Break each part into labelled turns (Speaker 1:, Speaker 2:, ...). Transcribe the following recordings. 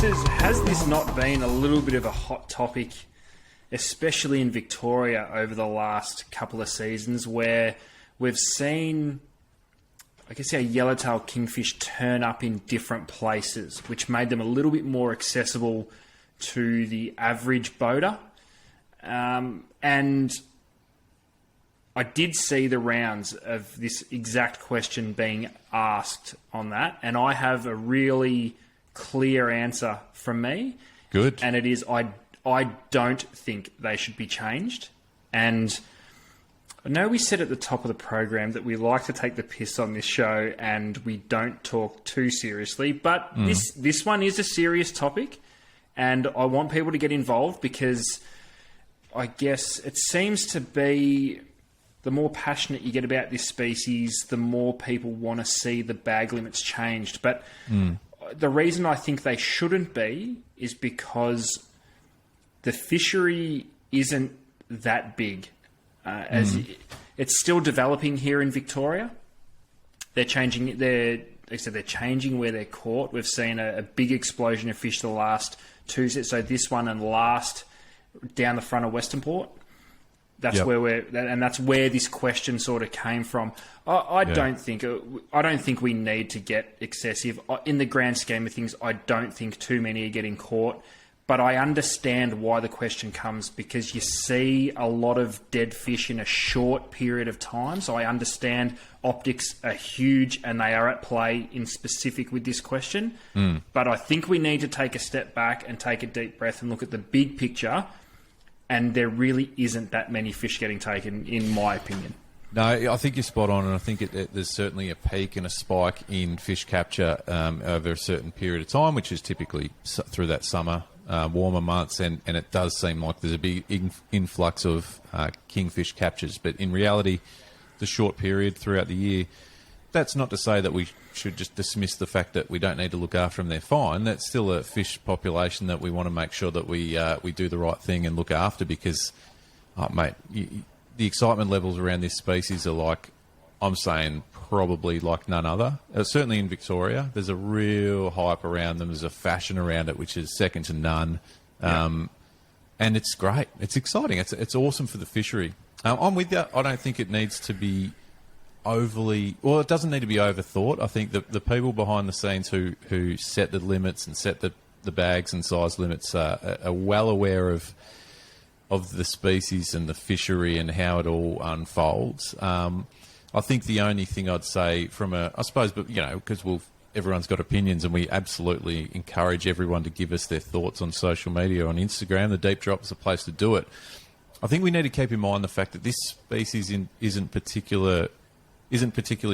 Speaker 1: Has this not been a little bit of a hot topic, especially in Victoria over the last couple of seasons, where we've seen, I guess, our Yellowtail Kingfish turn up in different places, which made them a little bit more accessible to the average boater. And I did see the rounds of this exact question being asked on that, and I have a really clear answer from me.
Speaker 2: Good.
Speaker 1: And it is, I don't think they should be changed. And I know we said at the top of the program that we like to take the piss on this show and we don't talk too seriously, but this one is a serious topic, and I want people to get involved because I guess it seems to be the more passionate you get about this species, the more people want to see the bag limits changed. But the reason I think they shouldn't be is because the fishery isn't that big. As it's still developing here in Victoria. They're changing. They're changing where they're caught. We've seen a big explosion of fish the last two. So this one and last down the front of Western Port. That's where that's where this question sort of came from. I don't think we need to get excessive in the grand scheme of things. I don't think too many are getting caught, but I understand why the question comes, because you see a lot of dead fish in a short period of time. So I understand optics are huge and they are at play in specific with this question. But I think we need to take a step back and take a deep breath and look at the big picture. And there really isn't that many fish getting taken, in my opinion.
Speaker 2: No, I think you're spot on, and I think there's certainly a peak and a spike in fish capture over a certain period of time, which is typically through that summer, warmer months, and it does seem like there's a big influx of kingfish captures. But in reality, the short period throughout the year, that's not to say that we should just dismiss the fact that we don't need to look after them. They're fine. That's still a fish population that we want to make sure that we do the right thing and look after, because, mate, the excitement levels around this species are like, I'm saying, probably like none other. Certainly in Victoria, there's a real hype around them. There's a fashion around it, which is second to none. And it's great. It's exciting. It's awesome for the fishery. I'm with you. I don't think it needs to be it doesn't need to be overthought. I think the people behind the scenes who set the limits and set the bags and size limits are well aware of the species and the fishery and how it all unfolds. I think the only thing I'd say because everyone's got opinions, and we absolutely encourage everyone to give us their thoughts on social media, on Instagram. The Deep Drop is a place to do it. I think we need to keep in mind the fact that this species isn't particularly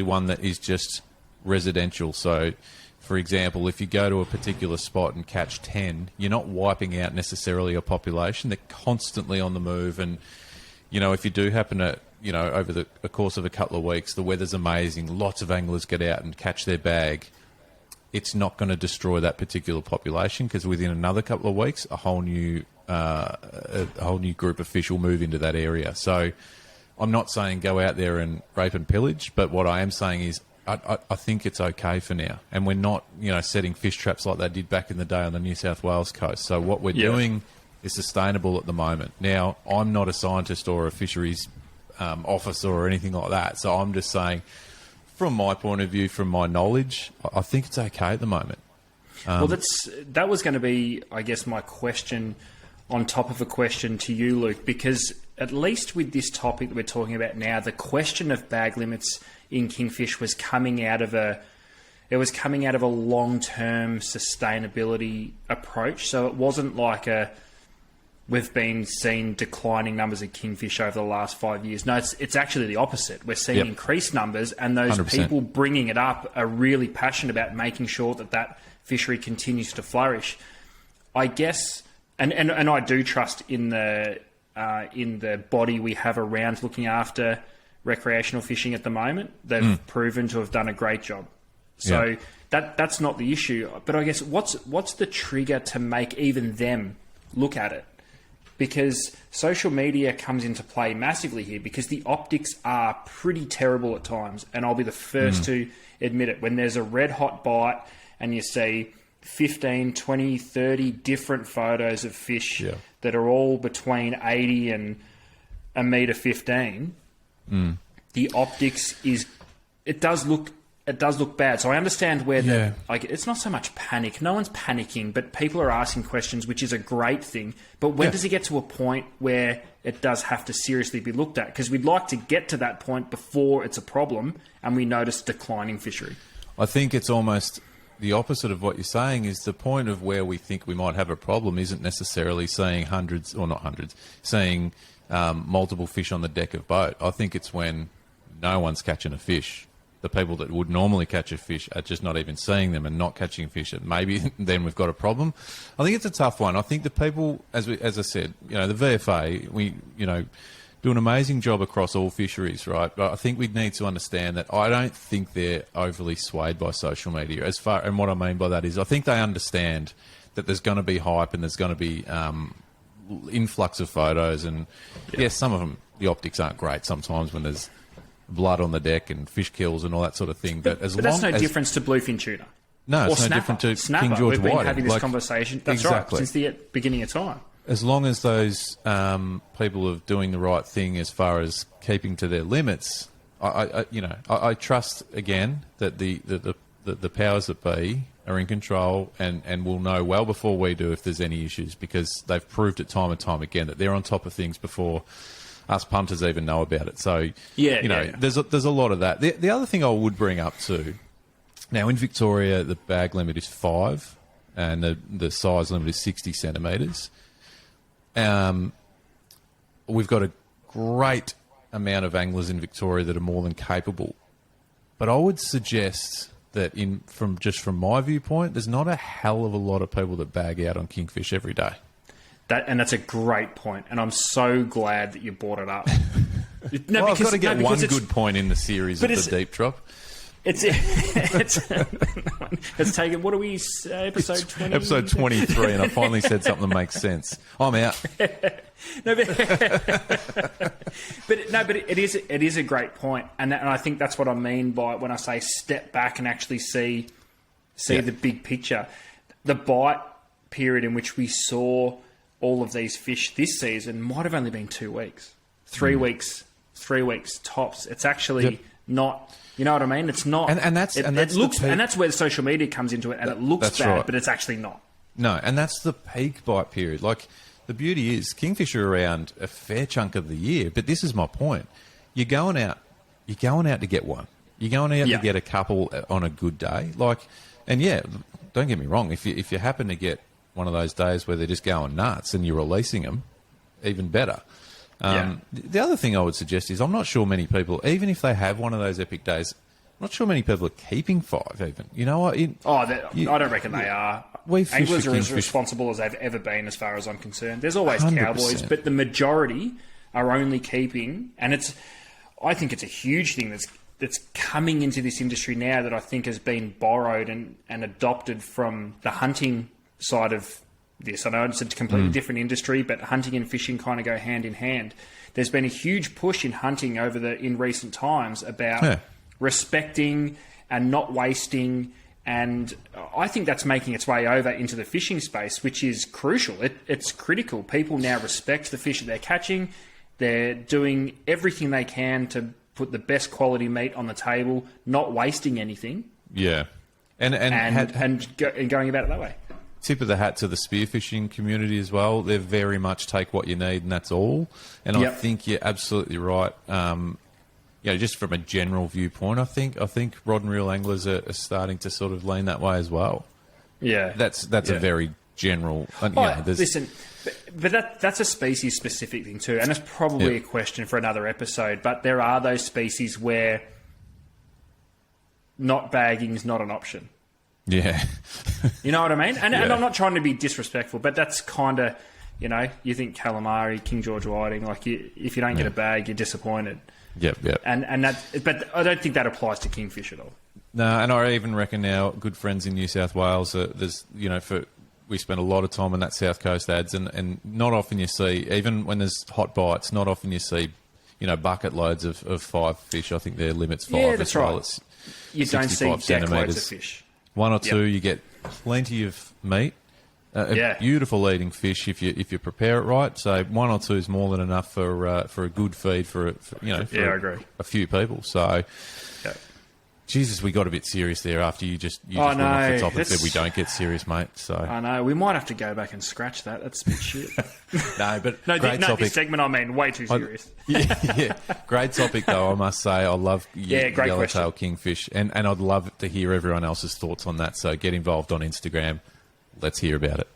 Speaker 2: one that is just residential. So, for example, if you go to a particular spot and catch 10, you're not wiping out necessarily a population. They're constantly on the move. And, if you do happen to, over the course of a couple of weeks, the weather's amazing, lots of anglers get out and catch their bag, it's not going to destroy that particular population, because within another couple of weeks, a whole new group of fish will move into that area. So I'm not saying go out there and rape and pillage, but what I am saying is I think it's okay for now. And we're not, setting fish traps like they did back in the day on the New South Wales coast. So what we're doing is sustainable at the moment. Now, I'm not a scientist or a fisheries officer or anything like that. So I'm just saying, from my point of view, from my knowledge, I think it's okay at the moment.
Speaker 1: That was going to be, I guess, my question on top of a question to you, Luke, because at least with this topic that we're talking about now, the question of bag limits in kingfish was coming out of a long-term sustainability approach. So it wasn't like we've been seeing declining numbers of kingfish over the last 5 years. No, it's actually the opposite. We're seeing increased numbers, and those 100%. People bringing it up are really passionate about making sure that fishery continues to flourish. I guess, and I do trust in the body we have around looking after recreational fishing at the moment. They've proven to have done a great job. So that's not the issue. But I guess what's the trigger to make even them look at it? Because social media comes into play massively here, because the optics are pretty terrible at times. And I'll be the first to admit it. When there's a red hot bite and you see 15, 20, 30 different photos of fish
Speaker 2: Yeah.
Speaker 1: that are all between 80 and a metre 15, the optics it does look bad. So I understand where it's not so much panic. No one's panicking, but people are asking questions, which is a great thing. But when does it get to a point where it does have to seriously be looked at? Because we'd like to get to that point before it's a problem and we notice declining fishery.
Speaker 2: I think it's almost the opposite of what you're saying. Is the point of where we think we might have a problem isn't necessarily saying hundreds, or not hundreds, saying multiple fish on the deck of boat. I think it's when no one's catching a fish. The people that would normally catch a fish are just not even seeing them and not catching fish. And maybe then we've got a problem. I think it's a tough one. I think the people, as I said, the VFA, we do an amazing job across all fisheries, right? But I think we need to understand that I don't think they're overly swayed by social media. And what I mean by that is I think they understand that there's going to be hype and there's going to be influx of photos. And yes, some of them, the optics aren't great sometimes when there's blood on the deck and fish kills and all that sort of thing. But
Speaker 1: that's no difference to bluefin tuna.
Speaker 2: No, it's
Speaker 1: or
Speaker 2: no different to
Speaker 1: snapper.
Speaker 2: King George
Speaker 1: We've been
Speaker 2: Whiting.
Speaker 1: having this conversation. That's
Speaker 2: exactly.
Speaker 1: Right, since the beginning of time.
Speaker 2: As long as those people are doing the right thing as far as keeping to their limits, I trust again that the powers that be are in control and will know well before we do if there's any issues, because they've proved it time and time again that they're on top of things before us punters even know about it. So, there's a lot of that. The other thing I would bring up too, now in Victoria, the bag limit is 5 and the size limit is 60 centimetres. We've got a great amount of anglers in Victoria that are more than capable. But I would suggest that from my viewpoint, there's not a hell of a lot of people that bag out on kingfish every day.
Speaker 1: That's a great point, and I'm so glad that you brought it up.
Speaker 2: I've got to get one good point in the series of the deep drop.
Speaker 1: It's taken. What are we? Episode 20.
Speaker 2: Episode 23, and I finally said something that makes sense. I'm out.
Speaker 1: But it is a great point, and I think that's what I mean by when I say step back and actually see the big picture. The bite period in which we saw all of these fish this season might have only been 2 weeks, 3 weeks, 3 weeks tops. It's actually not. You know what I mean? It's not, and that's where the social media comes into it, and it looks bad, right. But it's actually not.
Speaker 2: No, and that's the peak bite period. Like, the beauty is kingfish are around a fair chunk of the year, but this is my point. You're going out to get one. You're going out to get a couple on a good day. Don't get me wrong. If you happen to get one of those days where they're just going nuts and you're releasing them, even better. The other thing I would suggest is I'm not sure many people, even if they have one of those epic days, I'm not sure many people are keeping 5 even. You know what?
Speaker 1: I don't reckon they are. Anglers are as responsible as they've ever been as far as I'm concerned. There's always 100%. Cowboys, but the majority are only keeping, and I think it's a huge thing that's coming into this industry now that I think has been borrowed and adopted from the hunting side of this. I know it's a completely different industry, but hunting and fishing kind of go hand in hand. There's been a huge push in hunting in recent times about respecting and not wasting, and I think that's making its way over into the fishing space, which is crucial. It's critical. People now respect the fish that they're catching. They're doing everything they can to put the best quality meat on the table, not wasting anything.
Speaker 2: Yeah, and
Speaker 1: going about it that way.
Speaker 2: Tip of the hat to the spearfishing community as well. They very much take what you need and that's all. And I think you're absolutely right. Just from a general viewpoint, I think rod and reel anglers are starting to sort of lean that way as well. Yeah, that's a very general.
Speaker 1: Listen, but that's a species specific thing too, and it's probably a question for another episode. But there are those species where not bagging is not an option.
Speaker 2: Yeah.
Speaker 1: You know what I mean? And I'm not trying to be disrespectful, but that's kind of, you think calamari, King George Whiting, if you don't get a bag, you're disappointed.
Speaker 2: Yep.
Speaker 1: But I don't think that applies to kingfish at all.
Speaker 2: No, and I even reckon now good friends in New South Wales, we spend a lot of time on that South Coast ads, and not often you see, even when there's hot bites, not often you see, bucket loads of 5 fish. I think their limit's 5
Speaker 1: that's
Speaker 2: as well.
Speaker 1: Right. You don't see deck loads of fish.
Speaker 2: 1 or 2, you get plenty of meat.
Speaker 1: Yeah.
Speaker 2: Beautiful eating fish if you prepare it right. So 1 or 2 is more than enough for a good feed for
Speaker 1: I agree.
Speaker 2: a few people. So,
Speaker 1: Yeah.
Speaker 2: Jesus, we got a bit serious there after you just
Speaker 1: Oh,
Speaker 2: went off the
Speaker 1: no,
Speaker 2: topic that we
Speaker 1: that's-
Speaker 2: don't get serious, mate. So
Speaker 1: I know. We might have to go back and scratch that. That's a bit shit.
Speaker 2: no, but
Speaker 1: No,
Speaker 2: great topic.
Speaker 1: this segment, I mean, way too serious.
Speaker 2: yeah, great topic though. I must say, I love
Speaker 1: great
Speaker 2: Yellowtail
Speaker 1: question.
Speaker 2: Kingfish, and I'd love to hear everyone else's thoughts on that. So get involved on Instagram. Let's hear about it.